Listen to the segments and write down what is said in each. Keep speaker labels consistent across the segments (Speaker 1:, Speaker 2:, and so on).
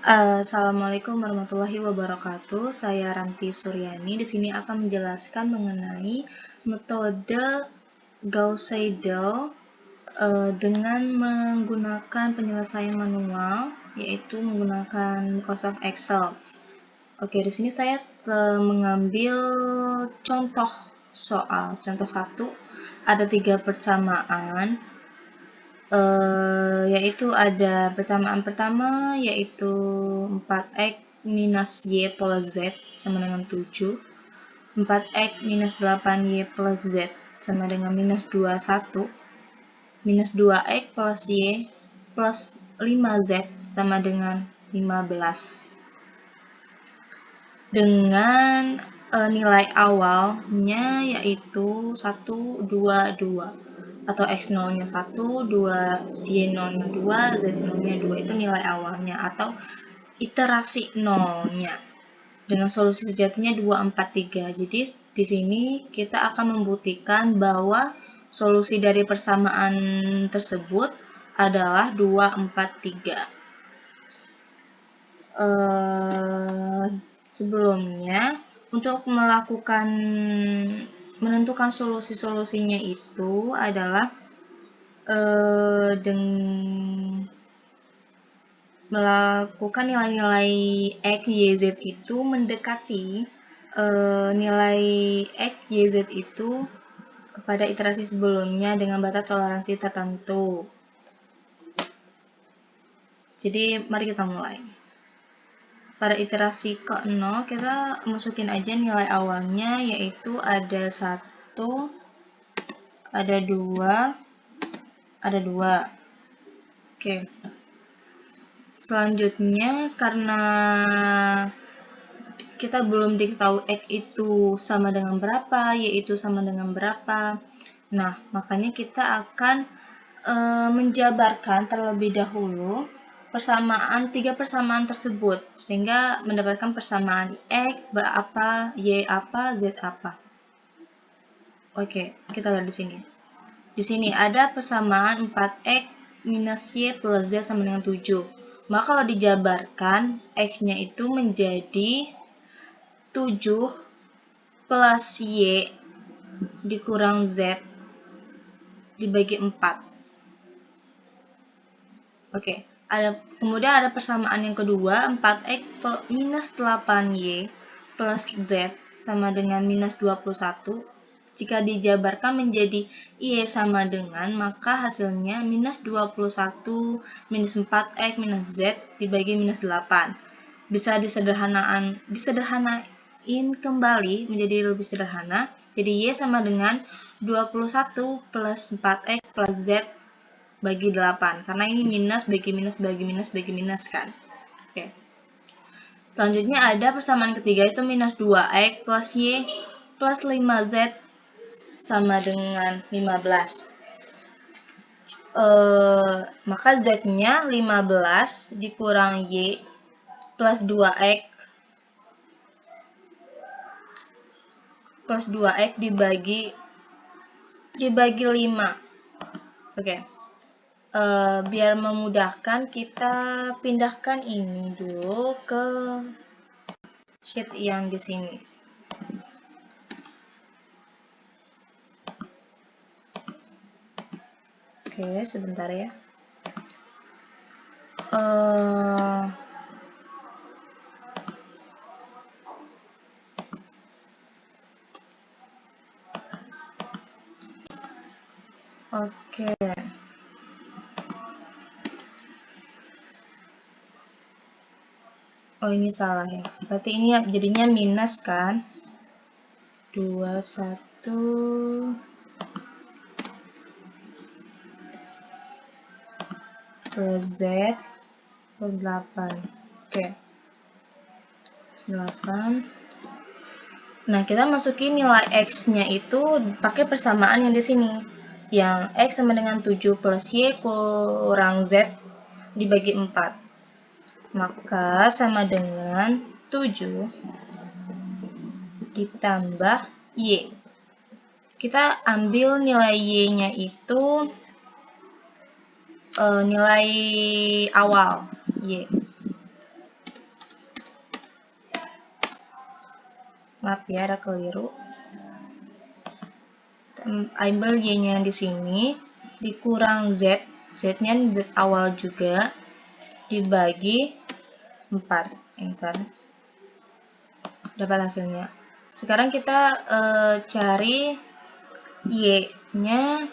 Speaker 1: Assalamualaikum warahmatullahi wabarakatuh. Saya Ranti Suryani. Di sini akan menjelaskan mengenai metode Gauss-Seidel dengan menggunakan penyelesaian manual, yaitu menggunakan Microsoft Excel. Oke, di sini saya mengambil contoh soal. Contoh 1, ada 3 persamaan. Yaitu ada persamaan pertama yaitu 4x minus y plus z sama dengan 7, 4x minus 8y plus z sama dengan minus 21, minus 2x plus y plus 5z sama dengan 15. Dengan nilai awalnya yaitu 1, 2, 2. Atau x0-nya 1, 2, y0-nya 2, z0-nya 2. Itu nilai awalnya atau iterasi nolnya. Dengan solusi sejatinya 2, 4, 3. Jadi di sini kita akan membuktikan bahwa solusi dari persamaan tersebut adalah 2, 4, 3. Sebelumnya, untuk menentukan solusi-solusinya itu adalah melakukan nilai-nilai x, y, z itu mendekati nilai x, y, z itu pada iterasi sebelumnya dengan batas toleransi tertentu. Jadi, mari kita mulai. Pada iterasi ke-0, kita masukin aja nilai awalnya, yaitu ada 1, ada 2, ada 2. Oke. Selanjutnya, karena kita belum diketahui x itu sama dengan berapa, y itu sama dengan berapa. Nah, makanya kita akan menjabarkan terlebih dahulu tiga persamaan tersebut sehingga mendapatkan persamaan x apa, y apa, z apa. Oke, kita lihat di sini. Di sini ada persamaan 4x minus y plus z sama dengan 7. Maka kalau dijabarkan, x-nya itu menjadi 7 plus y dikurang z dibagi 4. Oke, kemudian ada persamaan yang kedua, 4x minus 8y plus z sama dengan minus 21. Jika dijabarkan menjadi y sama dengan, maka hasilnya minus 21 minus 4x minus z dibagi minus 8. Bisa disederhanain kembali menjadi lebih sederhana. Jadi y sama dengan 21 plus 4x plus z bagi 8. Karena ini minus bagi minus bagi minus bagi minus kan. Oke. Selanjutnya ada persamaan ketiga itu minus 2x plus y plus 5z sama dengan 15. Maka z-nya 15 dikurang y plus 2x plus 2x dibagi 5. Oke. Biar memudahkan, kita pindahkan ini dulu ke sheet yang di sini. Oke, sebentar ya. Oke. Oh, ini salah ya. Berarti ini jadinya minus kan? 21 plus z plus 8. Oke. 8. Nah, kita masukin nilai x-nya itu pakai persamaan yang di sini. Yang x sama dengan 7 plus y kurang z dibagi 4. Maka sama dengan 7 ditambah y. Kita ambil nilai y-nya itu nilai awal y. Maaf ya, ada keliru. Ambil Y-nya di sini, dikurang Z, Z-nya Z awal juga, dibagi 4. Enter. Dapat hasilnya. Sekarang kita cari Y-nya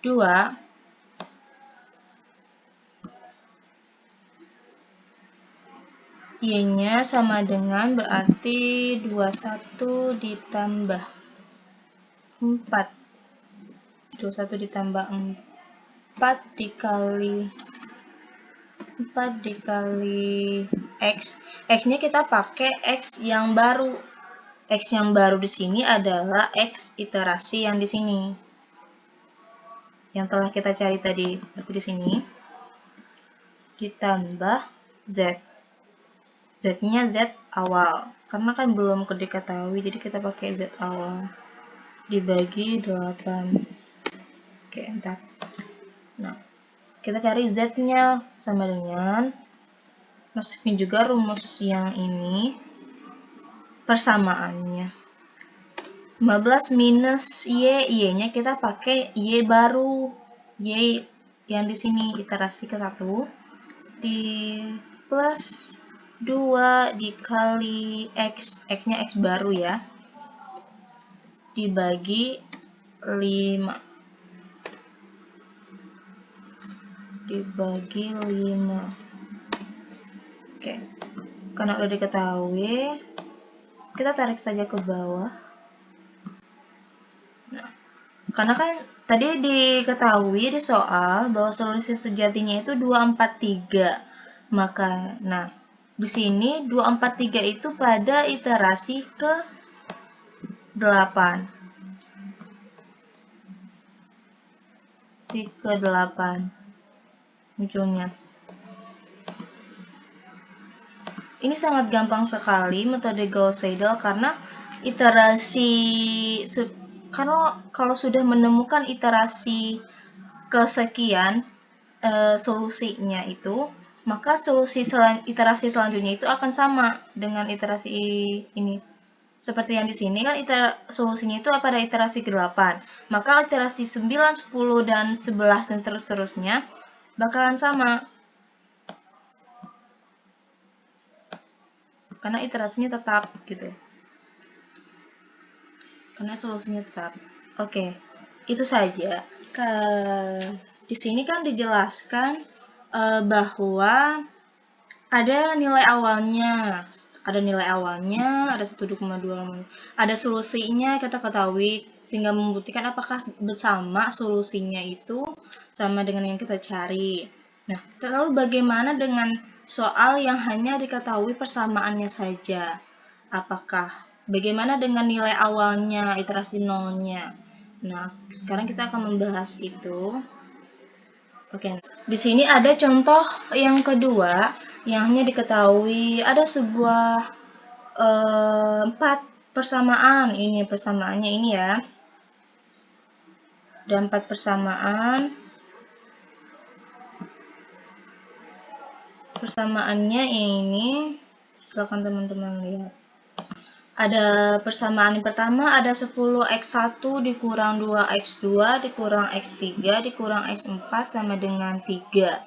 Speaker 1: 2. Y-nya sama dengan berarti 21 ditambah 4. 21 ditambah 4 dikali X. X-nya kita pakai X yang baru. X yang baru di sini adalah X iterasi yang di sini. Yang telah kita cari tadi. Berarti di sini. Ditambah Z. Z-nya Z awal. Karena kan belum diketahui, jadi kita pakai Z awal. Dibagi 8. Oke, entar. Nah, kita cari Z-nya sama dengan, masukin juga rumus yang ini, persamaannya. 15 minus Y, Y-nya kita pakai Y baru. Y yang di sini, iterasi ke-1, di plus 2 dikali X, X-nya X baru ya, dibagi 5. Dibagi 5. Oke, karena udah diketahui, kita tarik saja ke bawah. Nah, karena kan tadi diketahui di soal bahwa solusi sejatinya itu 243. Maka, nah, di sini 243 itu pada iterasi ke-8. Ke-8 munculnya. Ini sangat gampang sekali metode Gauss-Seidel karena iterasi kalau sudah menemukan iterasi kesekian solusinya itu, maka iterasi selanjutnya itu akan sama dengan iterasi ini. Seperti yang di sini kan solusinya itu pada iterasi ke-8. Maka iterasi 9, 10 dan 11 dan terus-terusnya bakalan sama. Karena iterasinya tetap gitu. Karena solusinya tetap. Oke, itu saja. Di sini kan dijelaskan bahwa ada nilai awalnya. Ada 1,2. Ada solusinya, kita ketahui. Tinggal membuktikan apakah bersama solusinya itu sama dengan yang kita cari. Nah, lalu bagaimana dengan soal yang hanya diketahui persamaannya saja? Bagaimana dengan nilai awalnya, iterasi nolnya? Nah, sekarang kita akan membahas itu. Oke, di sini ada contoh yang kedua yang hanya diketahui ada sebuah 4 persamaan. Ini persamaannya ini ya. Ada 4 persamaan. Persamaannya ini, silakan teman-teman lihat. Ada persamaan yang pertama, ada 10x1 dikurang 2x2 dikurang x3 dikurang x4 sama dengan 3.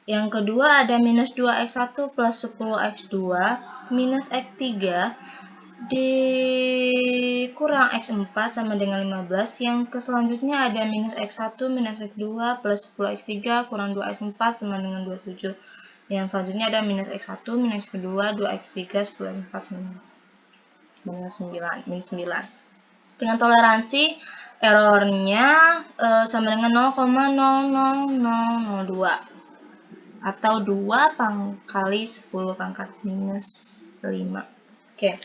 Speaker 1: Yang kedua ada minus 2x1 plus 10x2 minus x3 dikurang x4 sama dengan 15. Yang selanjutnya ada minus x1 minus x2 plus 10x3 kurang 2x4 sama dengan 27. Yang selanjutnya ada minus x1 minus x2 2x3 10x4 minus 9. Dengan toleransi errornya sama dengan 0,00002 atau 2 kali 10 pangkat minus 5. Oke.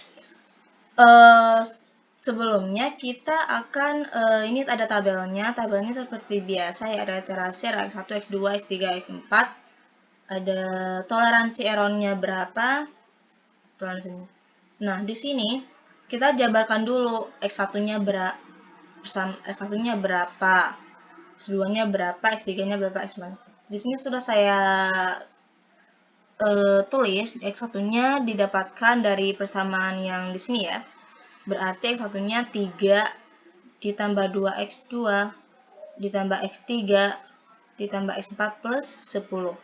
Speaker 1: Sebelumnya kita akan ini ada tabelnya. Tabelnya seperti biasa ya, ada iterasi, ada x1, x2, x3, x4. Ada toleransi errornya berapa? Toleransinya. Nah, di sini kita jabarkan dulu x1-nya berapa, x1-nya berapa, x2-nya berapa, x3-nya berapa, x4. Di sini sudah saya tulis X1-nya didapatkan dari persamaan yang di sini ya. Berarti X1-nya 3 ditambah 2X2 ditambah X3 ditambah X4 plus 10.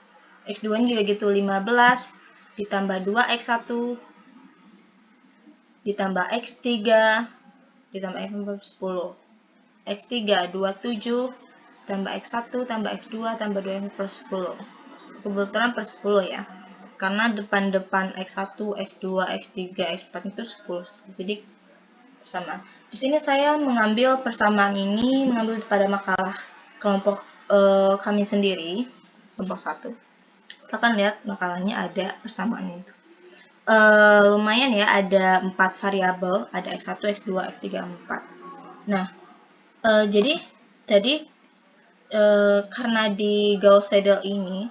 Speaker 1: X2-nya juga gitu, 15 ditambah 2X1 ditambah X3 ditambah X4 plus 10. X3 27 tambah X1 tambah X2 tambah 2X per 10. Kebetulan per 10 ya. Karena depan-depan X1, X2, X3, X4 itu 10. Jadi sama. Di sini saya mengambil persamaan ini mengambil pada makalah kelompok kami sendiri, kelompok 1. Kita kan lihat makalahnya ada persamaannya itu. Lumayan ya, ada 4 variabel, ada X1, X2, X3, 4. Nah, jadi tadi karena di Gauss Seidel ini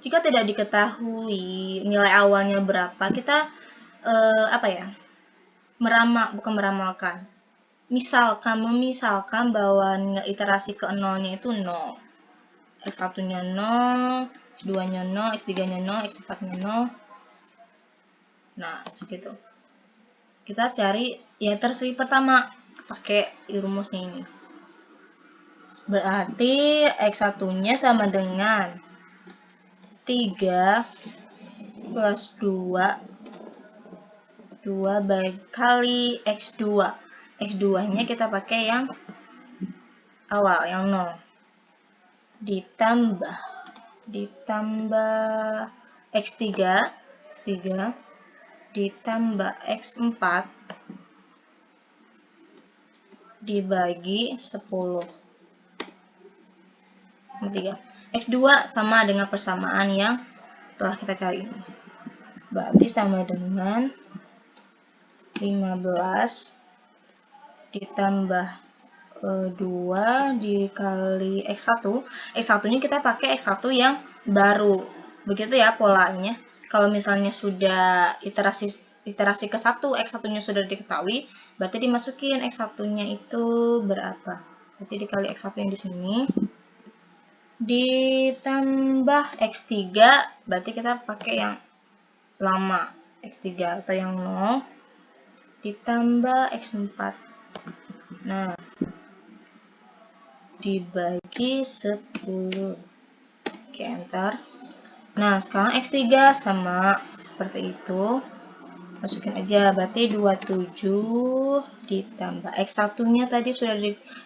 Speaker 1: jika tidak diketahui nilai awalnya berapa, kita bukan meramalkan. Memisalkan bahwa iterasi ke nolnya itu 0. X1-nya 0, X2-nya 0, X3-nya 0, X4-nya 0. Nah, segitu. Kita cari iterasi pertama pakai rumusnya ini. Berarti X1-nya sama dengan 3 plus 2 kali X2. X2-nya kita pakai yang awal, yang 0. Ditambah X3 ditambah X4 dibagi 10. 3. X2 sama dengan persamaan yang telah kita cari. Berarti sama dengan 15 ditambah 2 dikali X1. X1-nya kita pakai X1 yang baru. Begitu ya polanya. Kalau misalnya sudah iterasi ke 1, X1-nya sudah diketahui, berarti dimasukin X1-nya itu berapa? Berarti dikali X1 yang di sini. Ditambah X3, berarti kita pakai yang lama, X3 atau yang 0. Ditambah X4. Nah, dibagi 10. Oke, enter. Nah, sekarang X3 sama seperti itu. Masukin aja, berarti 27 ditambah X1-nya tadi sudah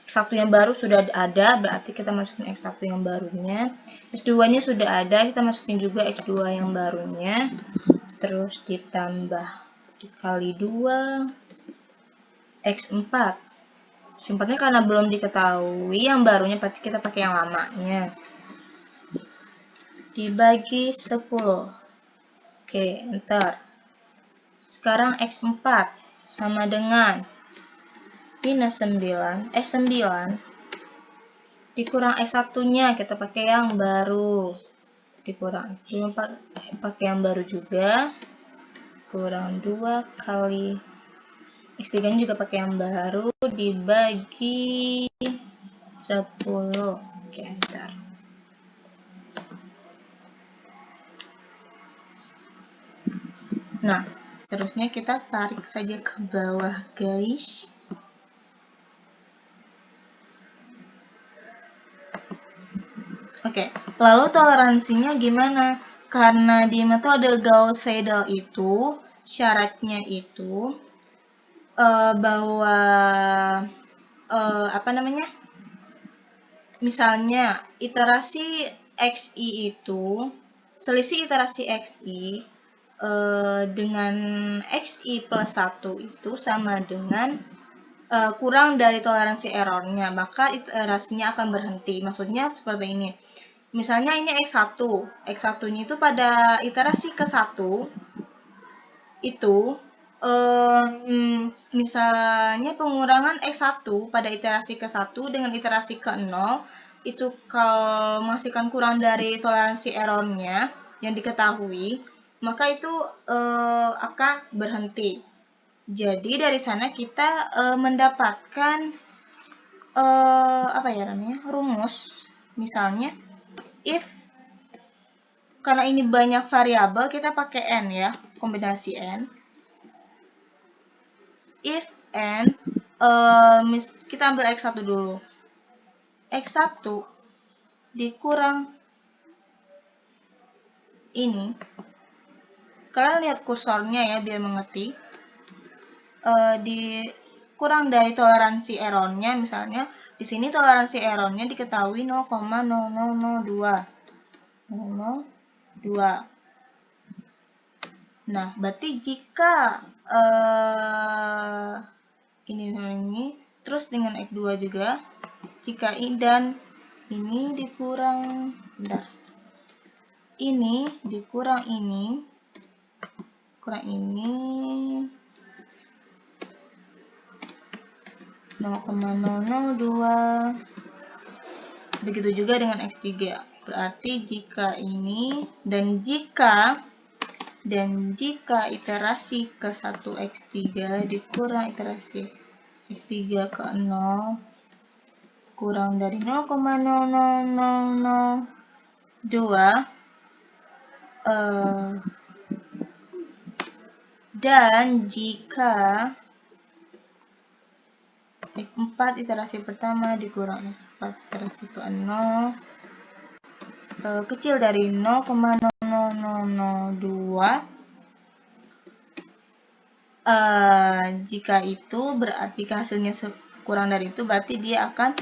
Speaker 1: X1 yang baru sudah ada, berarti kita masukin X1 yang barunya. X2-nya sudah ada, kita masukin juga X2 yang barunya. Terus ditambah dikali 2 X4. X4-nya karena belum diketahui yang barunya, berarti kita pakai yang lamanya. Dibagi 10. Oke, enter. Sekarang X4 sama dengan minus 9 dikurang X1-nya, kita pakai yang baru. Dikurang, pakai yang baru juga. Kurang 2 kali X3-nya juga pakai yang baru, dibagi 10. Oke, enter. Nah, terusnya kita tarik saja ke bawah, guys. Oke, lalu toleransinya gimana? Karena di metode Gauss Seidel itu syaratnya itu bahwa misalnya iterasi XI itu selisih iterasi XI dengan XI plus 1 itu sama dengan kurang dari toleransi errornya, maka iterasinya akan berhenti. Maksudnya seperti ini. Misalnya ini X1. X1-nya itu pada iterasi ke-1 itu misalnya pengurangan X1 pada iterasi ke-1 dengan iterasi ke-0 itu kalau menghasilkan kurang dari toleransi errornya yang diketahui, maka itu akan berhenti. Jadi dari sana kita mendapatkan rumus. Misalnya if karena ini banyak variabel, kita pakai n ya, kombinasi n. If n, kita ambil x1 dulu. X1 dikurang ini. Kalian lihat kursornya ya biar mengerti. Dikurang dari toleransi errornya, misalnya di sini toleransi errornya diketahui 0,0002. 0,02. Nah, berarti jika ini terus dengan X2 juga, jika ini dan ini dikurang, bentar, ini dikurang ini, kurang ini 0,002. Begitu juga dengan X3. Berarti jika ini dan jika iterasi ke 1 X3 dikurang iterasi X3 ke 0 kurang dari 0,0002 dan jika X4 iterasi pertama dikurang X4 iterasi ke 0 kecil dari 0,0002, jika itu berarti hasilnya kurang dari itu, berarti dia akan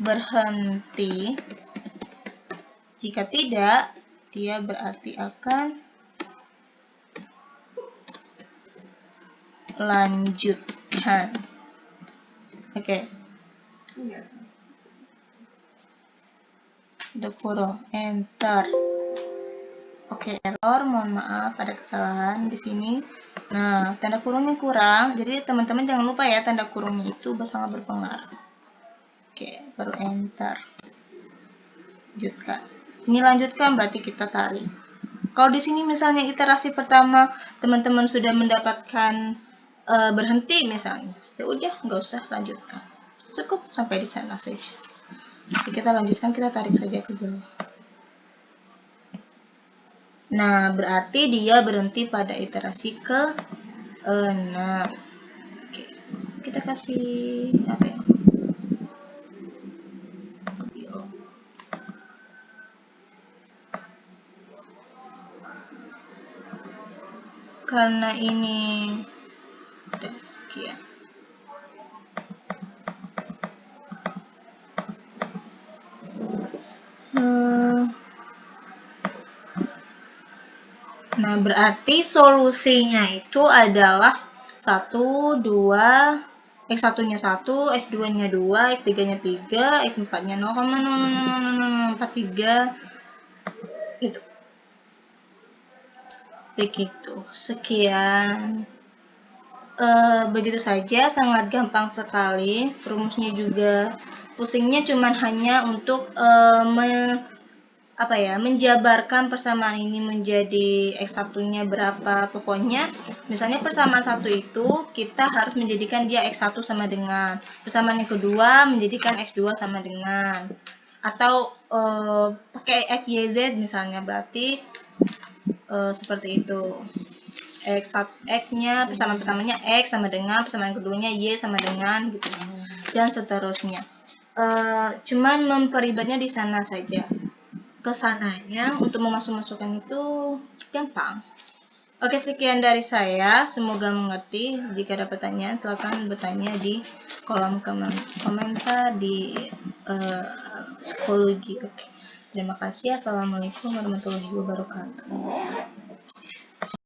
Speaker 1: berhenti. Jika tidak, dia berarti akan lanjutkan. Oke. Udah kurung, enter. Oke, error, mohon maaf ada kesalahan di sini. Nah, tanda kurungnya kurang, jadi teman-teman jangan lupa ya, tanda kurungnya itu sangat berpengaruh. Oke, baru enter. Lanjutkan. Sini lanjutkan berarti kita tarik. Kalau di sini misalnya iterasi pertama teman-teman sudah mendapatkan berhenti misalnya, ya udah nggak usah lanjutkan. Cukup sampai di sana saja. Jadi kita lanjutkan, kita tarik saja ke bawah. Nah, berarti dia berhenti pada iterasi ke 6. Oke. Kita kasih apa ya? Karena ini udah sekian. Nah, berarti solusinya itu adalah 1, 2, X1-nya 1, X2-nya 2, X3-nya 3, X4-nya 0,0043. Gitu. Begitu. Sekian. Begitu saja, sangat gampang sekali. Rumusnya juga pusingnya cuman hanya untuk menjabarkan persamaan ini menjadi X1-nya berapa. Pokoknya misalnya persamaan 1 itu kita harus menjadikan dia X1 sama dengan, persamaan yang kedua menjadikan X2 sama dengan, atau pakai XYZ misalnya, berarti seperti itu. X-nya persamaan pertamanya X sama dengan, persamaan keduanya Y sama dengan, gitu, dan seterusnya. Cuman memperibadnya di sana saja. Kesananya untuk memasukkan itu gampang. Oke, sekian dari saya, semoga mengerti. Jika ada pertanyaan silakan bertanya di kolom komentar di psikologi. Oke, terima kasih. Assalamualaikum warahmatullahi wabarakatuh.